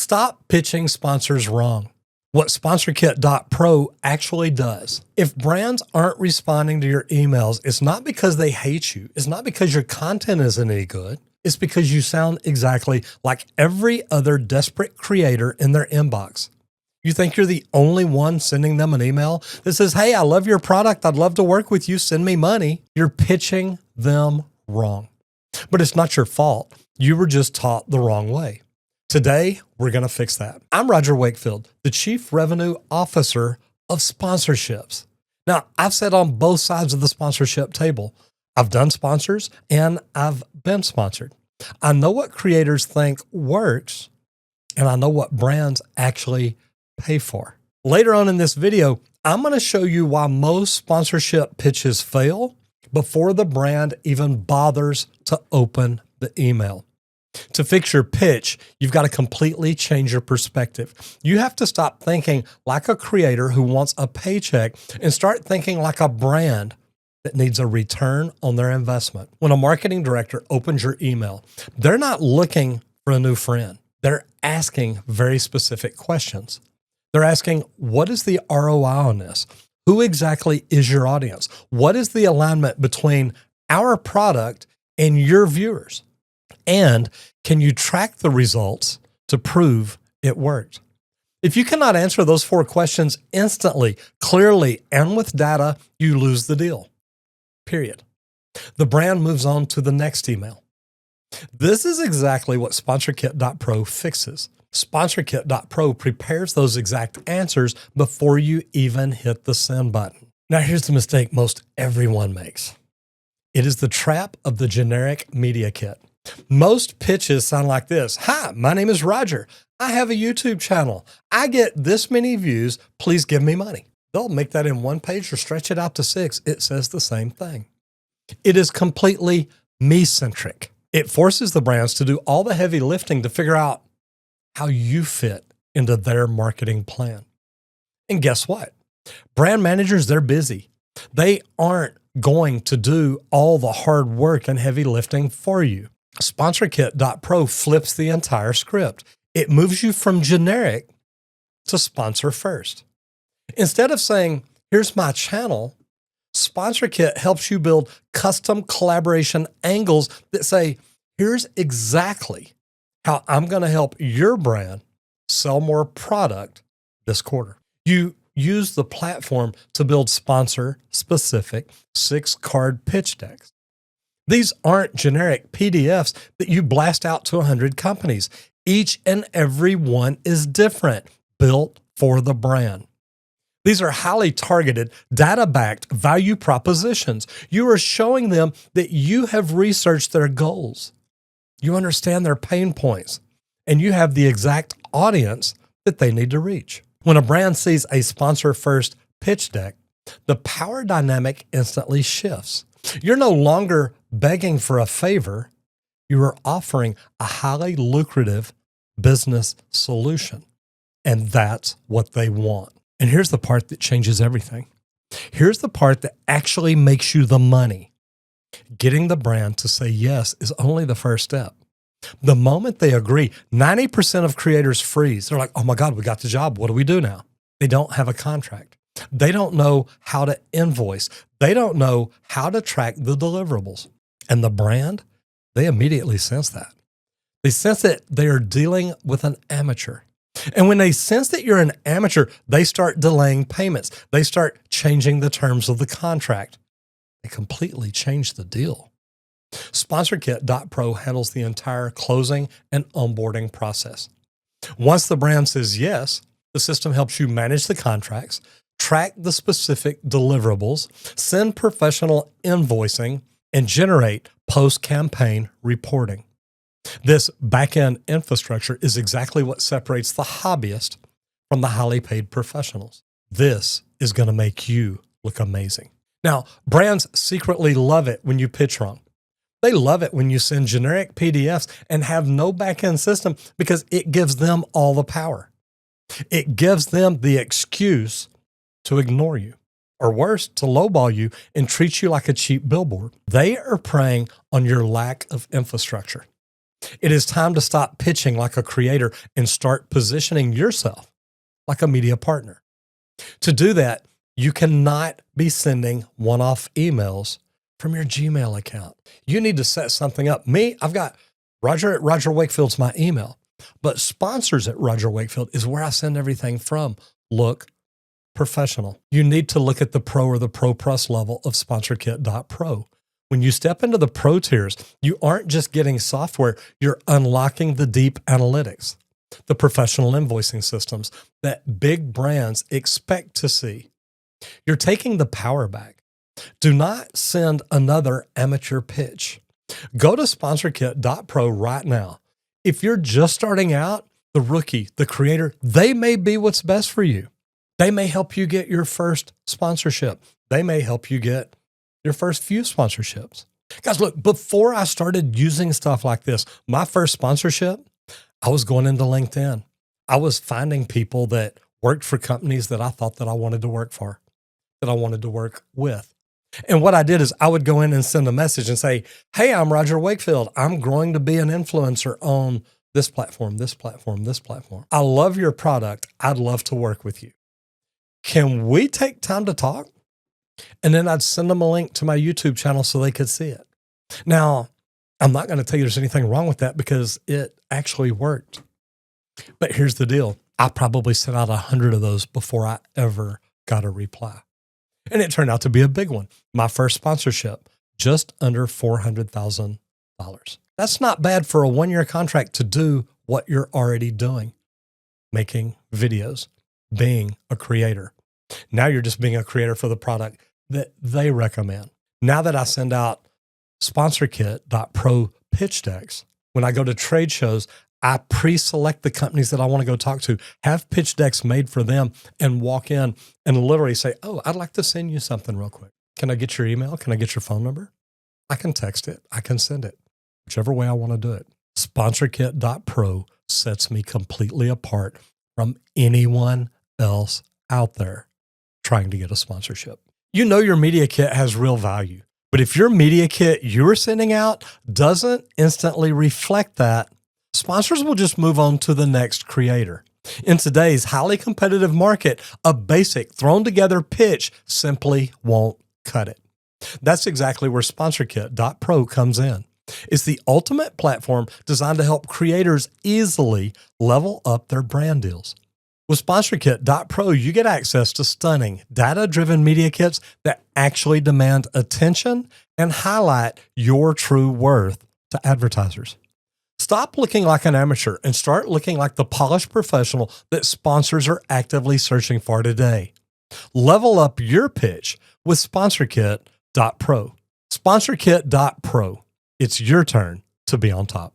Stop pitching sponsors wrong. What SponsorKit.pro actually does. If brands aren't responding to your emails, it's not because they hate you. It's not because your content isn't any good. It's because you sound exactly like every other desperate creator in their inbox. You think you're the only one sending them an email that says, hey, I love your product. I'd love to work with you. Send me money. You're pitching them wrong. But it's not your fault. You were just taught the wrong way. Today, we're going to fix that. I'm Roger Wakefield, the Chief Revenue Officer of Sponsorships. Now, I've sat on both sides of the sponsorship table. I've done sponsors and I've been sponsored. I know what creators think works, and I know what brands actually pay for. Later on in this video, I'm going to show you why most sponsorship pitches fail before the brand even bothers to open the email. To fix your pitch, you've got to completely change your perspective. You have to stop thinking like a creator who wants a paycheck and start thinking like a brand that needs a return on their investment. When a marketing director opens your email, they're not looking for a new friend. They're asking very specific questions. They're asking, what is the ROI on this? Who exactly is your audience? What is the alignment between our product and your viewers? And can you track the results to prove it worked? If you cannot answer those 4 questions instantly, clearly, and with data, you lose the deal. Period. The brand moves on to the next email. This is exactly what SponsorKit.pro fixes. SponsorKit.pro prepares those exact answers before you even hit the send button. Now, here's the mistake most everyone makes. It is the trap of the generic media kit. Most pitches sound like this. Hi, my name is Roger. I have a YouTube channel. I get this many views. Please give me money. They'll make that in 1 page or stretch it out to 6. It says the same thing. It is completely me-centric. It forces the brands to do all the heavy lifting to figure out how you fit into their marketing plan. And guess what? Brand managers, they're busy. They aren't going to do all the hard work and heavy lifting for you. SponsorKit.pro flips the entire script. It moves you from generic to sponsor first. Instead of saying, here's my channel, SponsorKit helps you build custom collaboration angles that say, here's exactly how I'm going to help your brand sell more product this quarter. You use the platform to build sponsor-specific 6-card pitch decks. These aren't generic PDFs that you blast out to 100 companies. Each and every one is different, built for the brand. These are highly targeted, data-backed value propositions. You are showing them that you have researched their goals. You understand their pain points, and you have the exact audience that they need to reach. When a brand sees a sponsor-first pitch deck, the power dynamic instantly shifts. You're no longer begging for a favor. You are offering a highly lucrative business solution, and that's what they want. And here's the part that changes everything. Here's the part that actually makes you the money. Getting the brand to say yes is only the first step. The moment they agree, 90% of creators freeze. They're like, oh my God, we got the job. What do we do now? They don't have a contract. They don't know how to invoice. They don't know how to track the deliverables. And the brand, they immediately sense that. They sense that they are dealing with an amateur. And when they sense that you're an amateur, they start delaying payments. They start changing the terms of the contract. They completely change the deal. SponsorKit.pro handles the entire closing and onboarding process. Once the brand says yes, the system helps you manage the contracts, track the specific deliverables, send professional invoicing, and generate post-campaign reporting. This back-end infrastructure is exactly what separates the hobbyist from the highly paid professionals. This is going to make you look amazing. Now, brands secretly love it when you pitch wrong. They love it when you send generic PDFs and have no back-end system because it gives them all the power. It gives them the excuse to ignore you, or worse, to lowball you and treat you like a cheap billboard. They are preying on your lack of infrastructure. It is time to stop pitching like a creator and start positioning yourself like a media partner. To do that, you cannot be sending one-off emails from your Gmail account. You need to set something up. I've got Roger at Roger Wakefield's my email, but sponsors at Roger Wakefield is where I send everything from. Look professional. You need to look at the Pro or the Pro Plus level of SponsorKit.pro. When you step into the Pro tiers, you aren't just getting software, you're unlocking the deep analytics, the professional invoicing systems that big brands expect to see. You're taking the power back. Do not send another amateur pitch. Go to SponsorKit.pro right now. If you're just starting out, the rookie, the creator, they may be what's best for you. They may help you get your first sponsorship. They may help you get your first few sponsorships. Guys, look, before I started using stuff like this, my first sponsorship, I was going into LinkedIn. I was finding people that worked for companies that I thought that I wanted to work for, that I wanted to work with. And what I did is I would go in and send a message and say, hey, I'm Roger Wakefield. I'm growing to be an influencer on this platform, this platform, this platform. I love your product. I'd love to work with you. Can we take time to talk? And then I'd send them a link to my YouTube channel so they could see it. Now, I'm not going to tell you there's anything wrong with that because it actually worked. But here's the deal. I probably sent out 100 of those before I ever got a reply. And it turned out to be a big one. My first sponsorship, just under $400,000. That's not bad for a 1-year contract to do what you're already doing, making videos, being a creator. Now you're just being a creator for the product that they recommend. Now that I send out SponsorKit.pro pitch decks, when I go to trade shows, I pre-select the companies that I want to go talk to, have pitch decks made for them, and walk in and literally say, oh, I'd like to send you something real quick. Can I get your email? Can I get your phone number? I can text it. I can send it, whichever way I want to do it. SponsorKit.pro sets me completely apart from anyone else out there trying to get a sponsorship. You know your media kit has real value, but if your media kit you're sending out doesn't instantly reflect that, sponsors will just move on to the next creator. In today's highly competitive market, a basic thrown together pitch simply won't cut it. That's exactly where SponsorKit.pro comes in. It's the ultimate platform designed to help creators easily level up their brand deals. With SponsorKit.pro, you get access to stunning, data-driven media kits that actually demand attention and highlight your true worth to advertisers. Stop looking like an amateur and start looking like the polished professional that sponsors are actively searching for today. Level up your pitch with SponsorKit.pro. SponsorKit.pro. It's your turn to be on top.